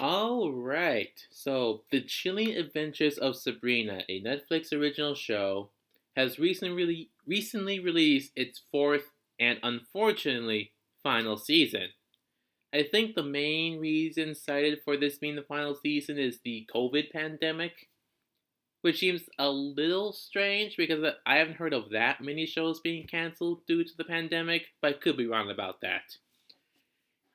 Alright, so The Chilling Adventures of Sabrina, a Netflix original show, has recently released its fourth and unfortunately final season. I think the main reason cited for this being the final season is the COVID pandemic, which seems a little strange because I haven't heard of that many shows being cancelled due to the pandemic, but I could be wrong about that.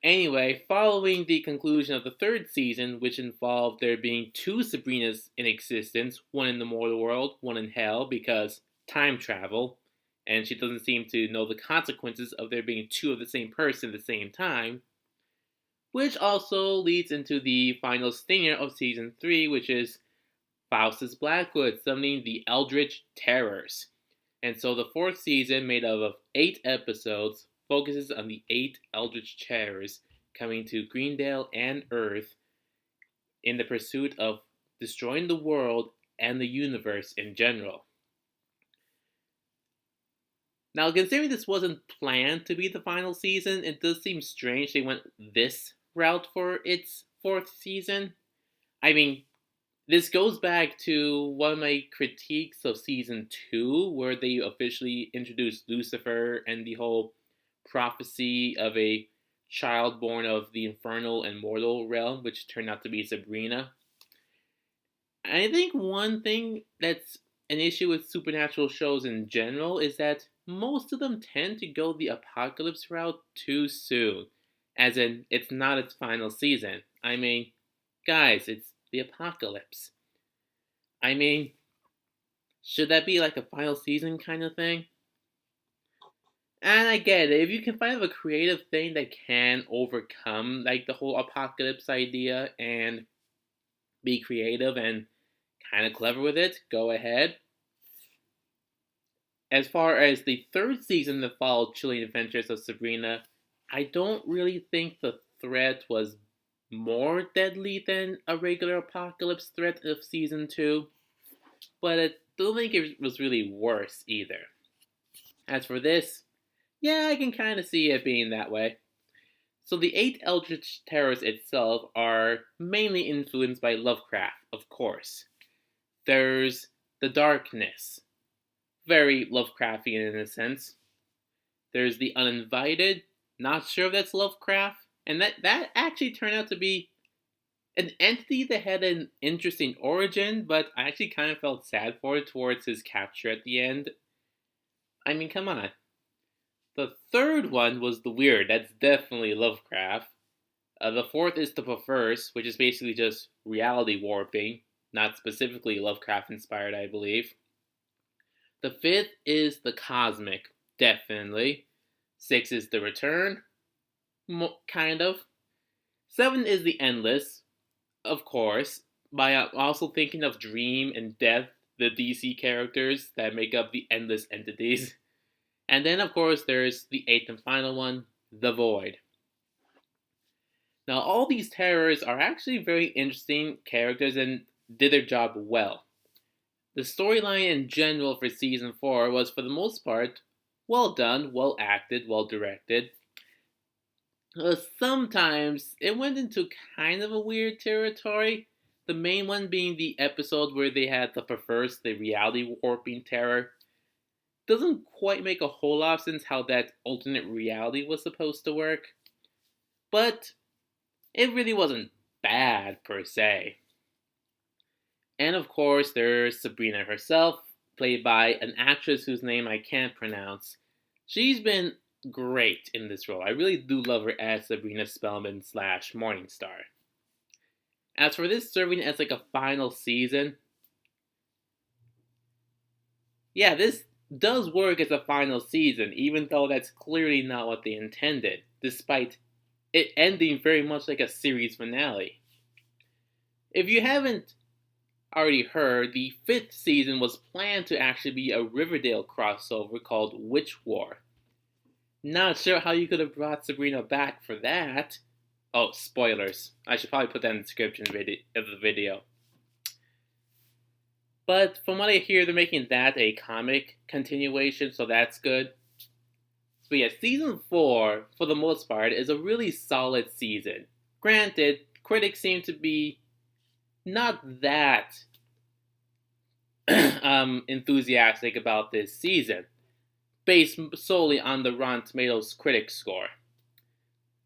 Anyway, following the conclusion of the third season, which involved there being two Sabrinas in existence, one in the mortal world, one in hell, because time travel, and she doesn't seem to know the consequences of there being two of the same person at the same time, which also leads into the final stinger of season 3, which is Faustus Blackwood summoning the Eldritch Terrors. And so the fourth season, made up of 8 episodes, focuses on the 8 Eldritch Terrors coming to Greendale and Earth in the pursuit of destroying the world and the universe in general. Now, considering this wasn't planned to be the final season, it does seem strange they went this route for its fourth season. I mean, this goes back to one of my critiques of season 2, where they officially introduced Lucifer and the whole prophecy of a child born of the infernal and mortal realm, which turned out to be Sabrina. I think one thing that's an issue with supernatural shows in general is that most of them tend to go the apocalypse route too soon. As in, it's not its final season. I mean, guys, it's the apocalypse. I mean, should that be like a final season kind of thing? And I get it. If you can find a creative thing that can overcome like the whole apocalypse idea and be creative and kind of clever with it, go ahead. As far as the third season that followed Chilling Adventures of Sabrina, I don't really think the threat was more deadly than a regular apocalypse threat of season 2, but I don't think it was really worse either. As for this, yeah, I can kind of see it being that way. So the 8 Eldritch Terrors itself are mainly influenced by Lovecraft, of course. There's the darkness, very Lovecraftian in a sense. There's the uninvited, not sure if that's Lovecraft, and that actually turned out to be an entity that had an interesting origin, but I actually kind of felt sad for it towards his capture at the end. I mean, come on. The third one was the weird. That's definitely Lovecraft. The fourth is the perverse, which is basically just reality warping, not specifically Lovecraft inspired, I believe. The fifth is the cosmic, definitely. Six is the return, kind of. Seven is the endless, of course. By also thinking of Dream and Death, the DC characters that make up the endless entities. And then, of course, there's the eighth and final one, the Void. Now, all these terrors are actually very interesting characters and did their job well. The storyline in general for season 4 was, for the most part, well done, well acted, well directed. Sometimes it went into kind of a weird territory. The main one being the episode where they had the perverse, the reality warping terror. Doesn't quite make a whole lot of sense how that alternate reality was supposed to work. But it really wasn't bad per se. And of course, there's Sabrina herself, played by an actress whose name I can't pronounce. She's been great in this role. I really do love her as Sabrina Spellman slash Morningstar. As for this serving as like a final season, yeah, this does work as a final season, even though that's clearly not what they intended, despite it ending very much like a series finale. If you haven't already heard, the fifth season was planned to actually be a Riverdale crossover called Witch War. Not sure how you could have brought Sabrina back for that. Oh, spoilers. I should probably put that in the description of the video. But from what I hear, they're making that a comic continuation, so that's good. But yeah, season 4, for the most part, is a really solid season. Granted, critics seem to be not that enthusiastic about this season, based solely on the Rotten Tomatoes critic score,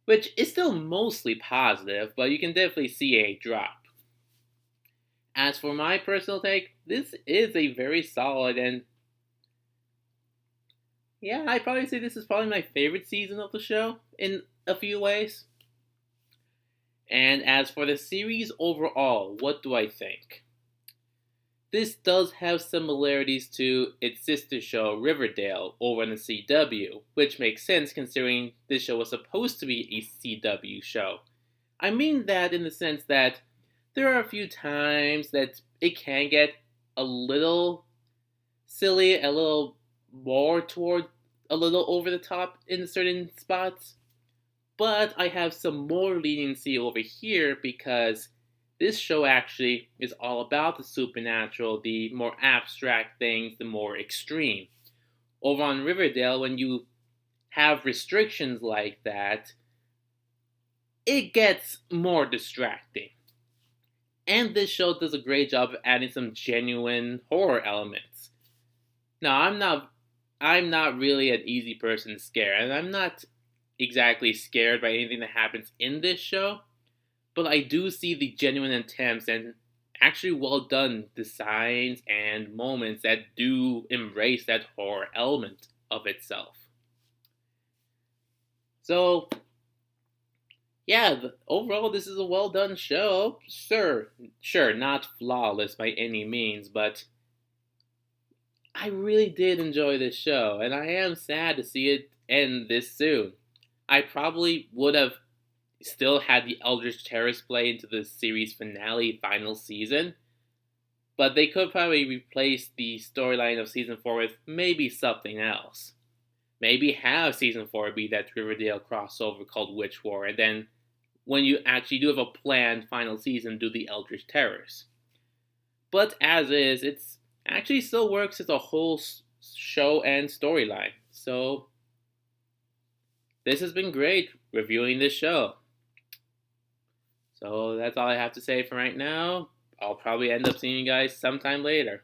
which is still mostly positive, but you can definitely see a drop. As for my personal take, this is a very solid and yeah, I'd probably say this is probably my favorite season of the show in a few ways. And as for the series overall, what do I think? This does have similarities to its sister show Riverdale over on the CW, which makes sense considering this show was supposed to be a CW show. I mean that in the sense that there are a few times that it can get a little silly, a little more toward a little over the top in certain spots. But I have some more leniency over here because this show actually is all about the supernatural, the more abstract things, the more extreme. Over on Riverdale, when you have restrictions like that, it gets more distracting. And this show does a great job of adding some genuine horror elements. Now, I'm not really an easy person to scare, and I'm not exactly scared by anything that happens in this show, but I do see the genuine attempts and actually well done designs and moments that do embrace that horror element of itself. So, yeah, overall, this is a well done show. Sure, not flawless by any means, but I really did enjoy this show, and I am sad to see it end this soon. I probably would have still had the Eldritch Terrace play into the series finale final season, but they could probably replace the storyline of season 4 with maybe something else. Maybe have season 4 be that Riverdale crossover called Witch War, and then when you actually do have a planned final season, do the Eldritch Terrace. But as is, it's actually still works as a whole show and storyline. So, this has been great reviewing this show. So, that's all I have to say for right now. I'll probably end up seeing you guys sometime later.